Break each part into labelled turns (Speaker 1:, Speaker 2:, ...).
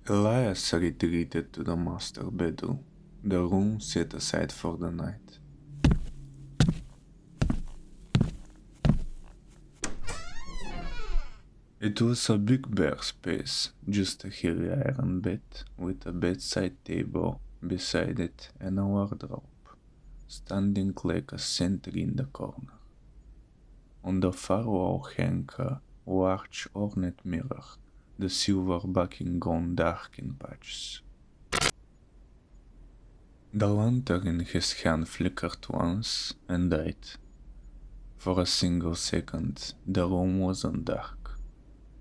Speaker 1: Elias retreated to the master bedroom, the room set aside for the night. It was a big bare space, just a heavy iron bed with a bedside table beside it and a wardrobe, standing like a sentry in the corner. On the far wall hung a large ornate mirror, the silver backing gone dark in patches. The lantern in his hand flickered once and died. For a single second, the room wasn't dark.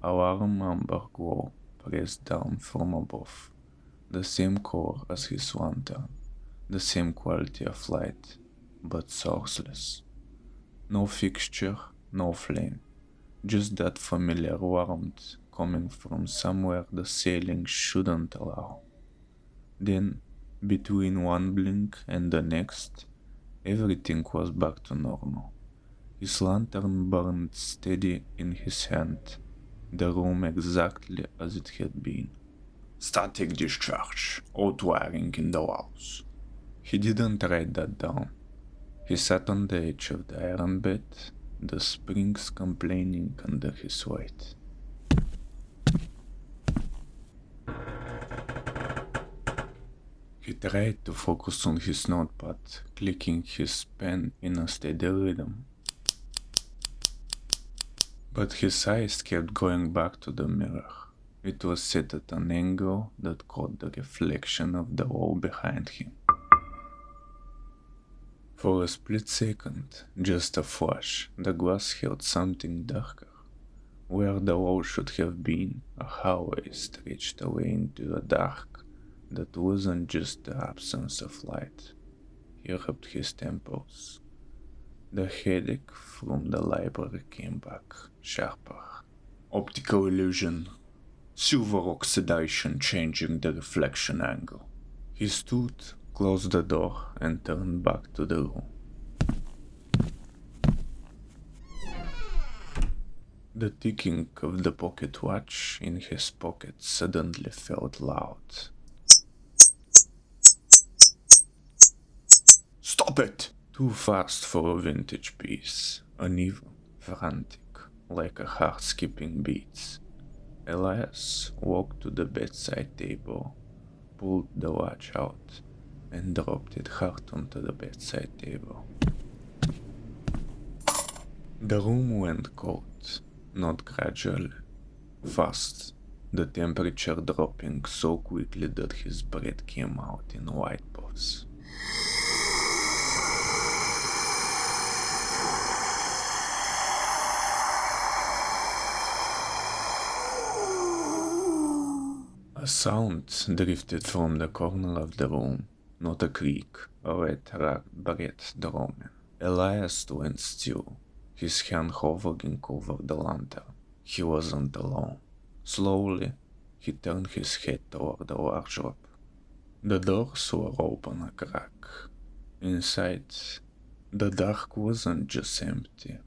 Speaker 1: A warm amber glow pressed down from above, the same color as his lantern, the same quality of light, but sourceless. No fixture, no flame, just that familiar warmth coming from somewhere the ceiling shouldn't allow. Then, between one blink and the next, everything was back to normal. His lantern burned steady in his hand, the room exactly as it had been. Static discharge, old wiring in the walls. He didn't write that down. He sat on the edge of the iron bed, the springs complaining under his weight. He tried to focus on his notepad, clicking his pen in a steady rhythm. But his eyes kept going back to the mirror. It was set at an angle that caught the reflection of the wall behind him. For a split second, just a flash, the glass held something darker. Where the wall should have been, a hallway stretched away into a dark that wasn't just the absence of light. He rubbed his temples. The headache from the library came back, sharper. Optical illusion. Silver oxidation changing the reflection angle. He stood, closed the door, and turned back to the room. The ticking of the pocket watch in his pocket suddenly felt loud. Stop it! Too fast for a vintage piece, uneven, frantic, like a heart skipping beats. Elias walked to the bedside table, pulled the watch out, and dropped it hard onto the bedside table. The room went cold, not gradually, fast, the temperature dropping so quickly that his breath came out in white puffs. A sound drifted from the corner of the room, not a creak, a wet rag breath drumming. Elias went still, his hand hovering over the lantern. He wasn't alone. Slowly, he turned his head toward the wardrobe. The doors were open a crack. Inside, the dark wasn't just empty.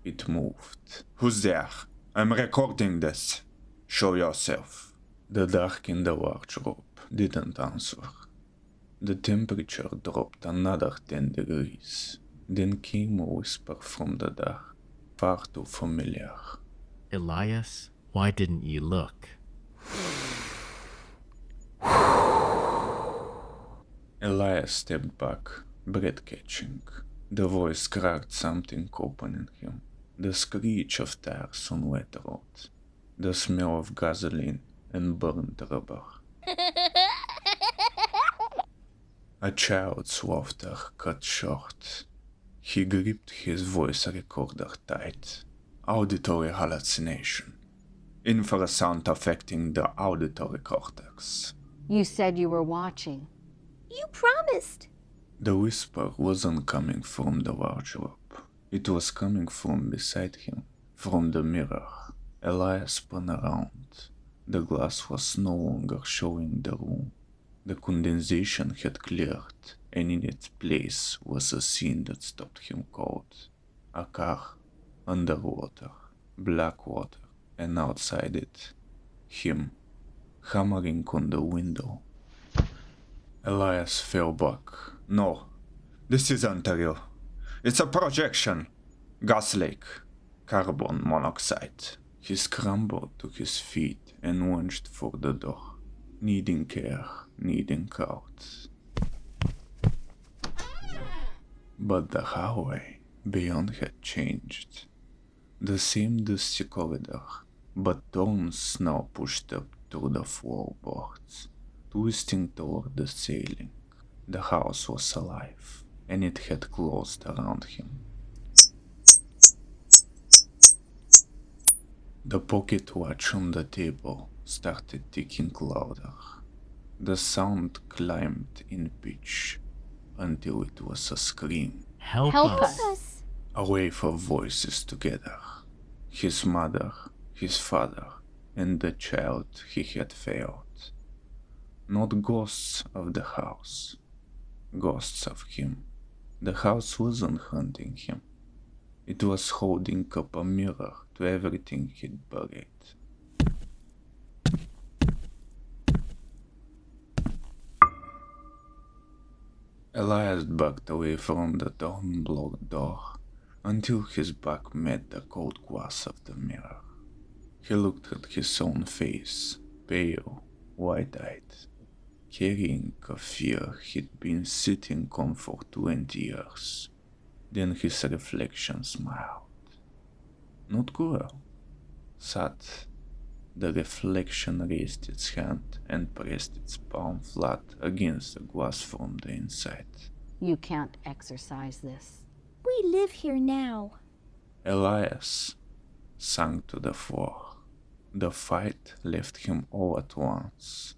Speaker 1: It moved. Who's there? I'm recording this. Show yourself. The dark in the wardrobe didn't answer. The temperature dropped another 10 degrees. Then came a whisper from the dark, far too familiar.
Speaker 2: Elias, why didn't you look?
Speaker 1: Elias stepped back, breath catching. The voice cracked something open in him. The screech of tires on wet road. The smell of gasoline and burnt rubber. A child's laughter cut short. He gripped his voice recorder tight. Auditory hallucination. Infrasound affecting the auditory cortex.
Speaker 3: You said you were watching.
Speaker 4: You promised.
Speaker 1: The whisper wasn't coming from the wardrobe. It was coming from beside him, from the mirror. Elias spun around. The glass was no longer showing the room. The condensation had cleared, and in its place was a scene that stopped him cold. A car, underwater, black water, and outside it, him, hammering on the window. Elias fell back. No, this isn't real. It's a projection. Gas leak. Carbon monoxide. He scrambled to his feet and lunged for the door, needing air, needing out. But the hallway beyond had changed. The same dusty corridor, but Thorne's now pushed up through the floorboards, twisting toward the ceiling. The house was alive, and it had closed around him. The pocket watch on the table started ticking louder. The sound climbed in pitch until it was a scream.
Speaker 2: Help
Speaker 3: Help
Speaker 2: us.
Speaker 3: us.
Speaker 1: A wave of voices together. His mother, his father, and the child he had failed. Not ghosts of the house, ghosts of him. The house wasn't hunting him. It was holding up a mirror to everything he'd buried. Elias backed away from the torn-blocked door until his back met the cold glass of the mirror. He looked at his own face, pale, wide-eyed, carrying a fear he'd been sitting on for 20 years. Then his reflection smiled. Not cruel, sad. The reflection raised its hand and pressed its palm flat against the glass from the inside.
Speaker 3: You can't exercise this.
Speaker 4: We live here now.
Speaker 1: Elias sank to the floor. The fight left him all at once.